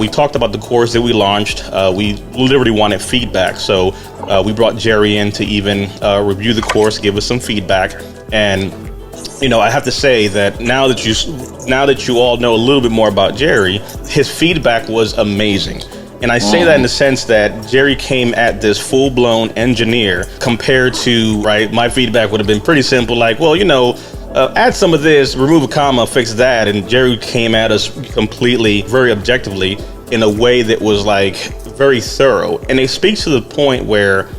We talked about the course that we launched. We literally wanted feedback. So we brought Jerry in to even review the course, give us some feedback. And, I have to say that now that you all know a little bit more about Jerry, his feedback was amazing. And I say that in the sense that Jerry came at this full-blown engineer compared to, right, my feedback would have been pretty simple, like, well, add some of this, remove a comma, fix that. And Jerry came at us completely, very objectively, in a way that was like very thorough. And it speaks to the point where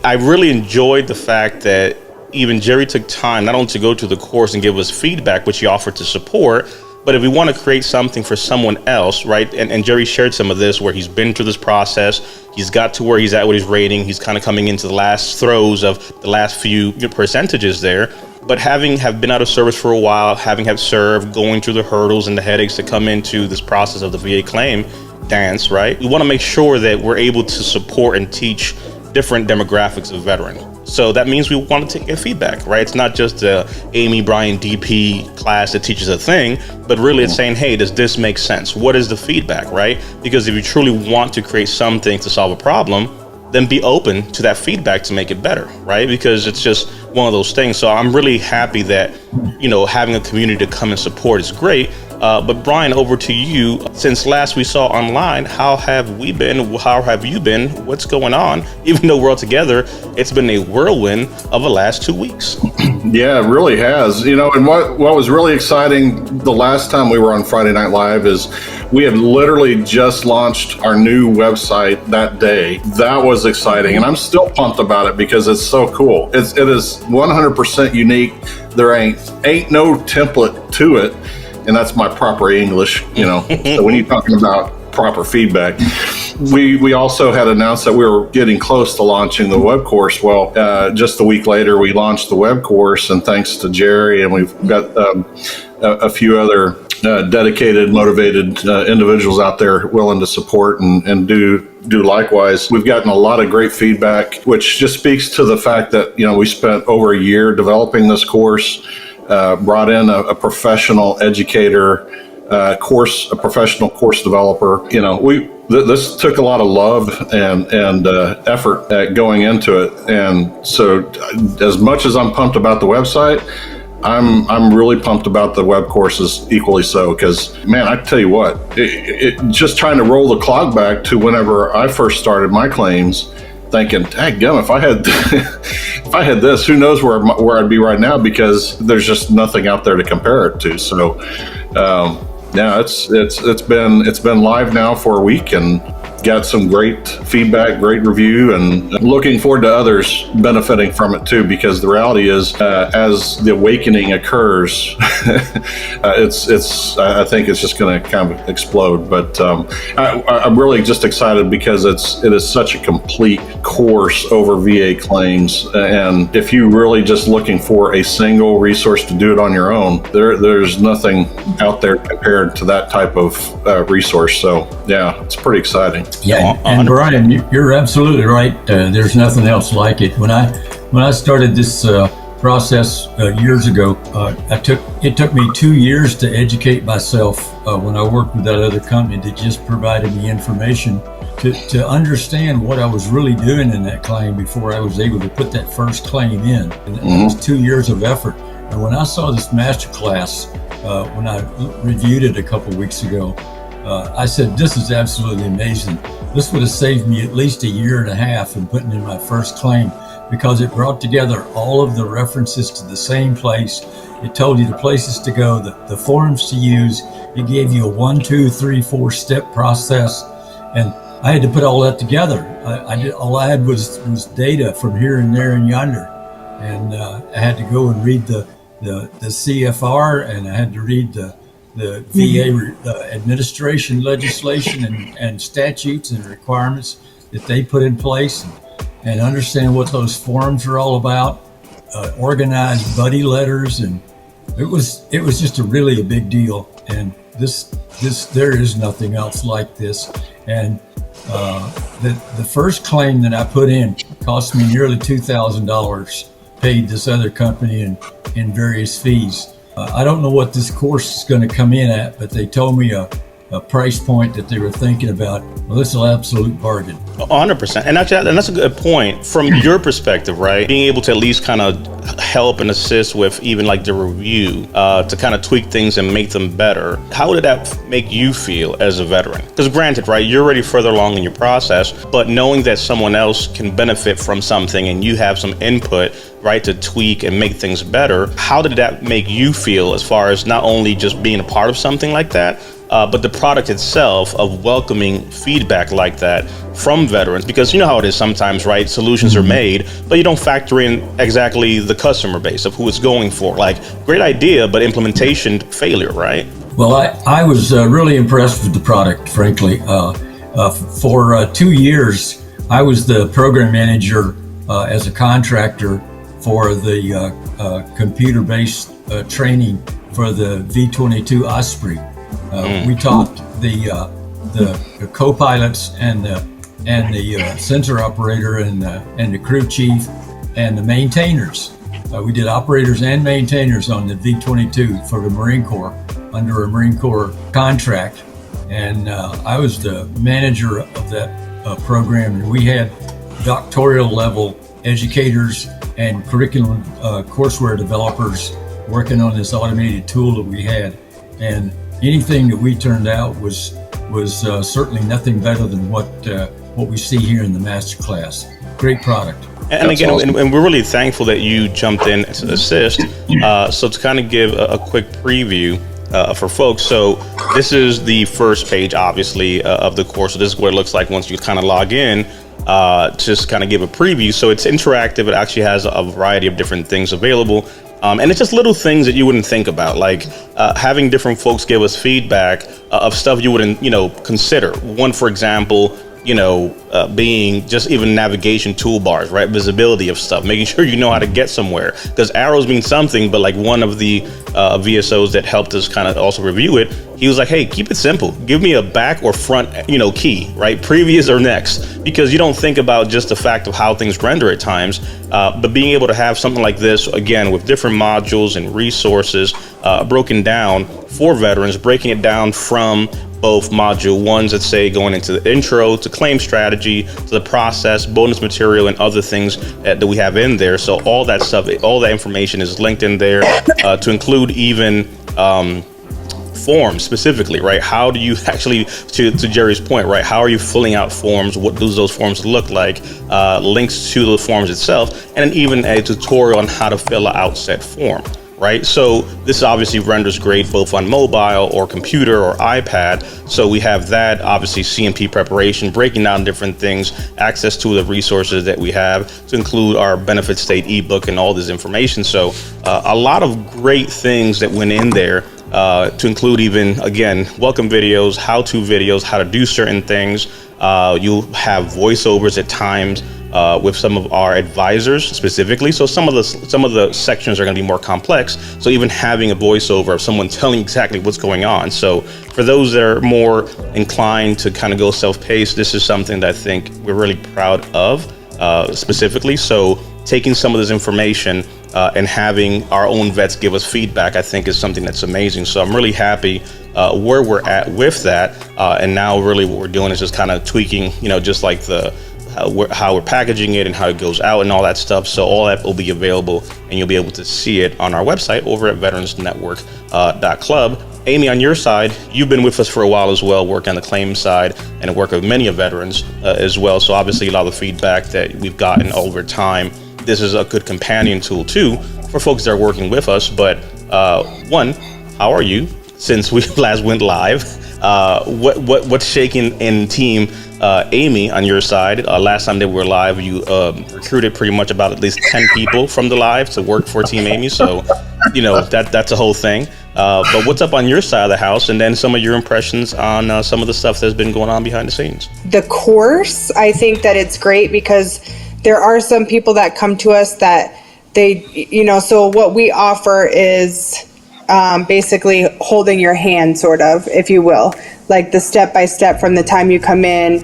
I really enjoyed the fact that even Jerry took time not only to go to the course and give us feedback, which he offered to support, but if we want to create something for someone else, right? And Jerry shared some of this where he's been through this process. He's got to where he's at with his rating. He's kind of coming into the last throes of the last few percentages there. But having been out of service for a while, having have served, going through the hurdles and the headaches that come into this process of the VA claim dance, right? We want to make sure that we're able to support and teach different demographics of veteran. So that means we want to get feedback, right? It's not just the Amy Bryan DP class that teaches a thing, but really it's saying, hey, does this make sense? What is the feedback, right? Because if you truly want to create something to solve a problem, then be open to that feedback to make it better, right? Because it's just one of those things. So I'm really happy that, having a community to come and support is great. But Brian, over to you. Since last we saw online, how have we been? How have you been? What's going on? Even though we're all together, it's been a whirlwind of the last 2 weeks. Yeah, it really has. And what was really exciting the last time we were on Friday Night Live is we had literally just launched our new website that day. That was exciting. And I'm still pumped about it because it's so cool. It is 100% unique. There ain't no template to it. And that's my proper English, So when you're talking about proper feedback, we also had announced that we were getting close to launching the web course. Well, just a week later, we launched the web course, and thanks to Jerry, and we've got a few other dedicated, motivated individuals out there willing to support and do likewise. We've gotten a lot of great feedback, which just speaks to the fact that, we spent over a year developing this course. Brought in a professional educator, a professional course developer. This took a lot of love and effort at going into it. And so as much as I'm pumped about the website, I'm really pumped about the web courses equally so, because, man, I tell you what, it just trying to roll the clock back to whenever I first started my claims, thinking, daggum, if I had this, who knows where I'd be right now, because there's just nothing out there to compare it to. So, it's been live now for a week and got some great feedback, great review, and looking forward to others benefiting from it too, because the reality is, as the awakening occurs, I think it's just going to kind of explode. But I'm really just excited because it is such a complete course over VA claims, and if you really just looking for a single resource to do it on your own, there's nothing out there compared to that type of resource. So yeah, it's pretty exciting. Yeah, and Brian, you're absolutely right. There's nothing else like it. When I started this process years ago, it took me 2 years to educate myself when I worked with that other company that just provided me information to understand what I was really doing in that claim before I was able to put that first claim in. And that was 2 years of effort. And when I saw this masterclass, when I reviewed it a couple weeks ago, I said, this is absolutely amazing. This would have saved me at least a year and a half in putting in my first claim, because it brought together all of the references to the same place. It told you the places to go, the forms to use. It gave you a 1, 2, 3, 4 step process. And I had to put all that together. All I had was data from here and there and yonder. And I had to go and read the CFR, and I had to read the VA administration legislation and statutes and requirements that they put in place, and understand what those forms are all about, organize buddy letters, and it was just really a big deal. And this there is nothing else like this. And the first claim that I put in cost me nearly $2,000, paid this other company in various fees. I don't know what this course is going to come in at, but they told me a a price point that they were thinking about, well, this is an absolute bargain. 100%. And actually, and that's a good point from your perspective, right? Being able to at least kind of help and assist with even like the review to kind of tweak things and make them better. How did that make you feel as a veteran? Because granted, right, you're already further along in your process, but knowing that someone else can benefit from something and you have some input, right, to tweak and make things better, how did that make you feel as far as not only just being a part of something like that, but the product itself of welcoming feedback like that from veterans? Because you know how it is sometimes, right? Solutions are made, but you don't factor in exactly the customer base of who it's going for. Like, great idea, but implementation failure, right? Well, I was really impressed with the product, frankly. For 2 years, I was the program manager as a contractor for the computer-based training for the V-22 Osprey. We taught the co-pilots and the sensor operator and the crew chief and the maintainers. We did operators and maintainers on the V-22 for the Marine Corps under a Marine Corps contract, and I was the manager of that program. And we had doctoral level educators and curriculum courseware developers working on this automated tool that we had, and anything that we turned out was certainly nothing better than what we see here in the MasterClass. Great product. And again, awesome. and we're really thankful that you jumped in to assist. So to kind of give a quick preview for folks, so this is the first page, obviously, of the course. So this is what it looks like once you kind of log in. Just kind of give a preview. So it's interactive. It actually has a variety of different things available. And it's just little things that you wouldn't think about, like having different folks give us feedback of stuff you wouldn't, consider. One, for example, being just even navigation toolbars, right? Visibility of stuff, making sure you know how to get somewhere. Because arrows mean something, but like one of the VSOs that helped us kind of also review it, he was like, hey, keep it simple. Give me a back or front, key, right? Previous or next, because you don't think about just the fact of how things render at times. But being able to have something like this, again, with different modules and resources broken down for veterans, breaking it down from both module ones that say going into the intro to claim strategy to the process, bonus material, and other things that we have in there. So all that stuff, all that information is linked in there to include even forms specifically, right? How do you actually, to Jerry's point, right? How are you filling out forms? What do those forms look like? Links to the forms itself, and then even a tutorial on how to fill out said form. Right, so this obviously renders great both on mobile or computer or iPad. So we have that, obviously CMP preparation, breaking down different things, access to the resources that we have to include our benefit state ebook and all this information. So a lot of great things that went in there to include even, again, welcome videos, how-to videos, how to do certain things. You'll have voiceovers at times with some of our advisors specifically. So some of the sections are going to be more complex. So even having a voiceover of someone telling exactly what's going on. So for those that are more inclined to kind of go self-paced, this is something that I think we're really proud of specifically. So taking some of this information and having our own vets give us feedback, I think is something that's amazing. So I'm really happy where we're at with that. And now really what we're doing is just kind of tweaking, just like how we're packaging it and how it goes out and all that stuff. So all that will be available and you'll be able to see it on our website over at veteransnetwork.club. Amy, on your side, you've been with us for a while as well, working on the claims side and the work of many of veterans as well. So obviously a lot of the feedback that we've gotten over time, this is a good companion tool too for folks that are working with us. But one, how are you since we last went live? What's shaking in team Amy on your side? Last time that we were live, you recruited pretty much about at least 10 people from the live to work for Team Amy. So, that's a whole thing. But what's up on your side of the house? And then some of your impressions on some of the stuff that's been going on behind the scenes. The course, I think that it's great because there are some people that come to us that they, so what we offer is basically holding your hand, sort of, if you will, like the step-by-step from the time you come in,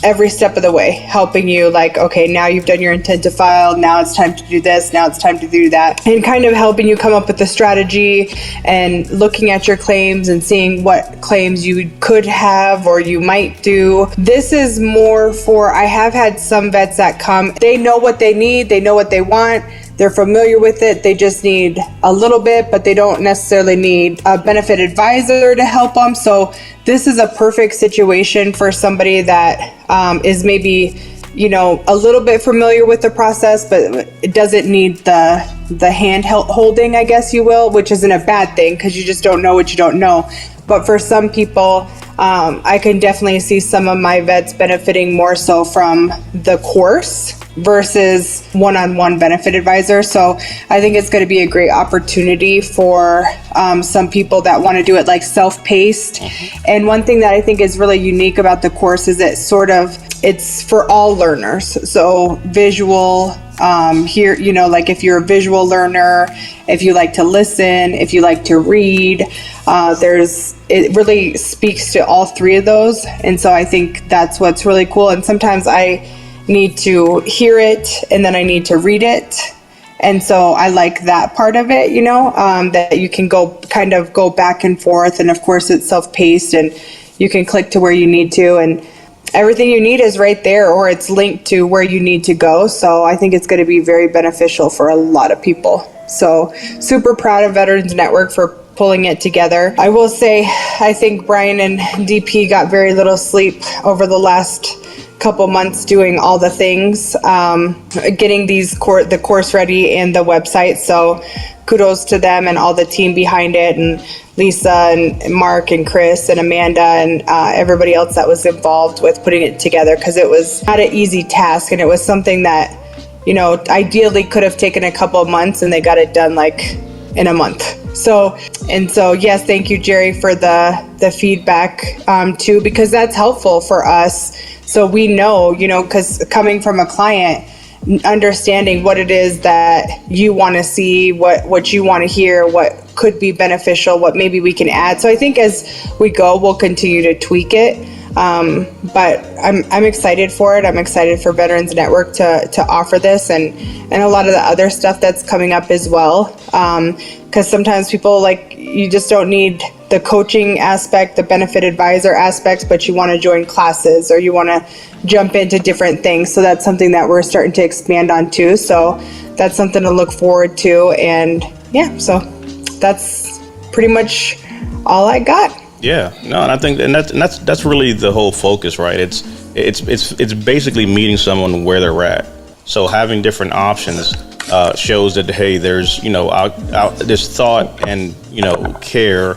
every step of the way, helping you like, okay, now you've done your intent to file, now it's time to do this, now it's time to do that, and kind of helping you come up with a strategy and looking at your claims and seeing what claims you could have or you might do. This is more for, I have had some vets that come, they know what they need, they know what they want, they're familiar with it, they just need a little bit, but they don't necessarily need a benefit advisor to help them. So this is a perfect situation for somebody that is maybe, you know, a little bit familiar with the process, but it doesn't need the hand holding, I guess you will, which isn't a bad thing because you just don't know what you don't know. But for some people, I can definitely see some of my vets benefiting more so from the course versus one-on-one benefit advisor. So I think it's going to be a great opportunity for some people that want to do it like self-paced. And one thing that I think is really unique about the course is it's for all learners. So visual, here, you know, like if you're a visual learner, if you like to listen, if you like to read, it really speaks to all three of those. And so I think that's what's really cool. And sometimes I need to hear it and then I need to read it. And so I like that part of it, you know, that you can go back and forth. And of course it's self-paced and you can click to where you need to, and everything you need is right there, or it's linked to where you need to go. So I think it's going to be very beneficial for a lot of people. So super proud of Veterans Network for pulling it together. I will say, I think Brian and DP got very little sleep over the last couple months doing all the things, getting the course ready and the website. So kudos to them and all the team behind it, and Lisa and Mark and Chris and Amanda and everybody else that was involved with putting it together, because it was not an easy task, and it was something that, you know, ideally could have taken a couple of months, and they got it done like in a month. So yes, thank you, Jerry, for the feedback too, because that's helpful for us. So we know, you know, because coming from a client, understanding what it is that you want to see, what you want to hear, what could be beneficial, what maybe we can add. So I think as we go, we'll continue to tweak it. But I'm excited for it. I'm excited for Veterans Network to offer this and a lot of the other stuff that's coming up as well. Because sometimes people, like, you just don't need the coaching aspect, the benefit advisor aspects, but you want to join classes or you want to jump into different things. So that's something that we're starting to expand on too. So that's something to look forward to. And yeah, so that's pretty much all I got. Yeah, no, and I think that's really the whole focus, right? It's basically meeting someone where they're at. So having different options shows that, hey, there's, you know, there's thought and, you know, care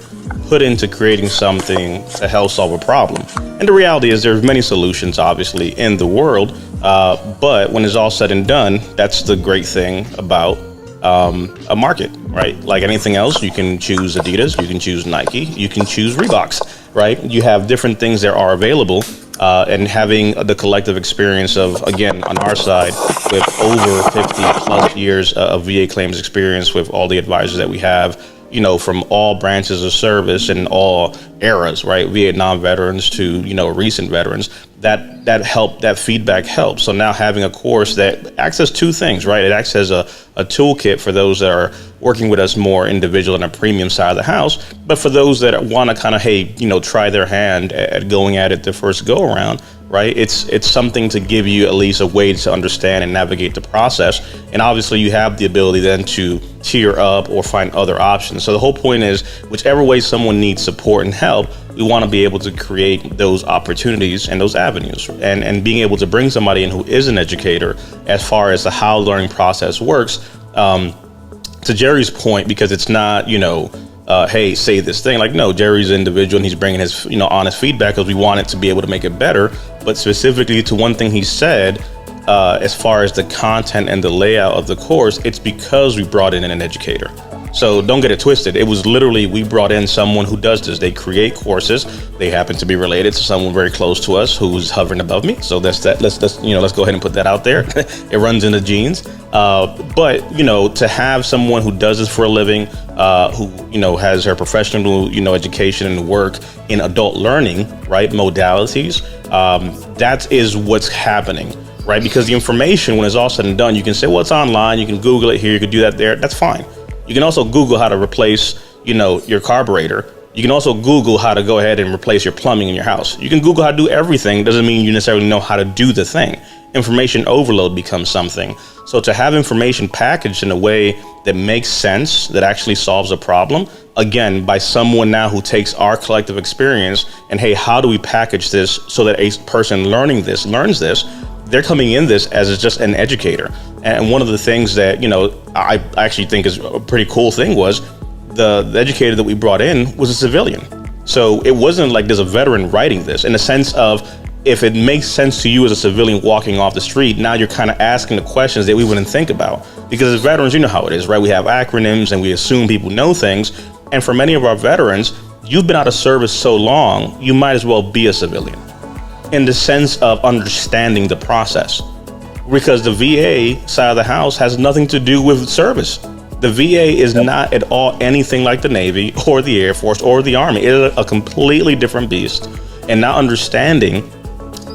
put into creating something to help solve a problem. And the reality is there's many solutions, obviously, in the world, but when it's all said and done, that's the great thing about a market, right? Like anything else, you can choose Adidas, you can choose Nike, you can choose Reeboks, right? You have different things that are available, and having the collective experience of, again, on our side, with over 50 plus years of VA claims experience with all the advisors that we have, you know, from all branches of service and all eras, right? Vietnam veterans to, you know, recent veterans, that feedback helps. So now having a course that acts as two things, right? It acts as a toolkit for those that are working with us more individual and a premium side of the house. But for those that want to kind of, hey, you know, try their hand at going at it the first go around, right? It's something to give you at least a way to understand and navigate the process. And obviously you have the ability then to tier up or find other options. So the whole point is, whichever way someone needs support and help, we want to be able to create those opportunities and those avenues, and being able to bring somebody in who is an educator as far as the how the learning process works. To Jerry's point, because it's not, you know, hey, say this thing. Like, no, Jerry's an individual and he's bringing his, you know, honest feedback because we want it to be able to make it better. But specifically to one thing he said, as far as the content and the layout of the course, it's because we brought in an educator. So don't get it twisted. It was literally, we brought in someone who does this. They create courses. They happen to be related to someone very close to us who's hovering above me. So that's that. Let's go ahead and put that out there. It runs in the genes. But to have someone who does this for a living, who has her professional education and work in adult learning, right, modalities, that is what's happening. Right, because the information, when it's all said and done, you can say, well, it's online. You can Google it here. You can do that there. That's fine. You can also Google how to replace, your carburetor. You can also Google how to go ahead and replace your plumbing in your house. You can Google how to do everything. Doesn't mean you necessarily know how to do the thing. Information overload becomes something. So to have information packaged in a way that makes sense, that actually solves a problem, again, by someone now who takes our collective experience and, hey, how do we package this so that a person learning this learns this? They're coming in this as just an educator. And one of the things that, I actually think is a pretty cool thing was the educator that we brought in was a civilian. So it wasn't like there's a veteran writing this, in the sense of, if it makes sense to you as a civilian walking off the street, now you're kind of asking the questions that we wouldn't think about. Because as veterans, you know how it is, right? We have acronyms and we assume people know things. And for many of our veterans, you've been out of service so long, you might as well be a civilian, in the sense of understanding the process, because the VA side of the house has nothing to do with service. The VA is not at all anything like the Navy or the Air Force or the Army. It is a completely different beast. And not understanding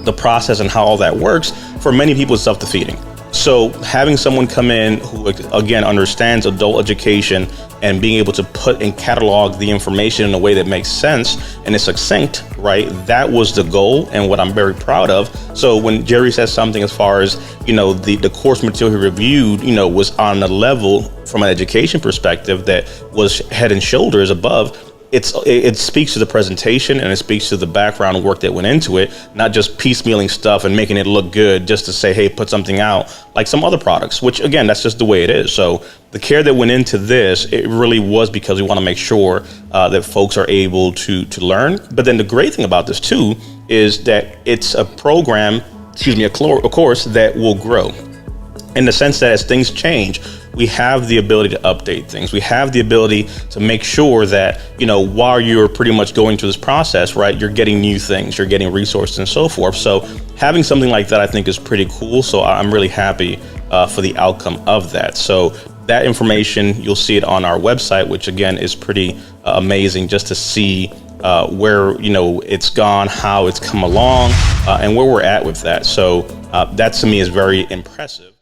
the process and how all that works, for many people, is self-defeating. So having someone come in who, again, understands adult education and being able to put and catalog the information in a way that makes sense and is succinct, right? That was the goal, and what I'm very proud of. So when Jerry says something as far as, the course material he reviewed, was on a level from an education perspective that was head and shoulders above, it speaks to the presentation, and it speaks to the background work that went into it, not just piecemealing stuff and making it look good just to say, hey, put something out like some other products, which, again, that's just the way it is. So the care that went into this, it really was because we want to make sure that folks are able to learn. But then the great thing about this too is that it's a program, a course that will grow, in the sense that as things change, we have the ability to update things. We have the ability to make sure that, while you're pretty much going through this process, right, you're getting new things, you're getting resources and so forth. So having something like that, I think, is pretty cool. So I'm really happy for the outcome of that. So that information, you'll see it on our website, which again is pretty amazing, just to see where, it's gone, how it's come along, and where we're at with that. So that to me is very impressive.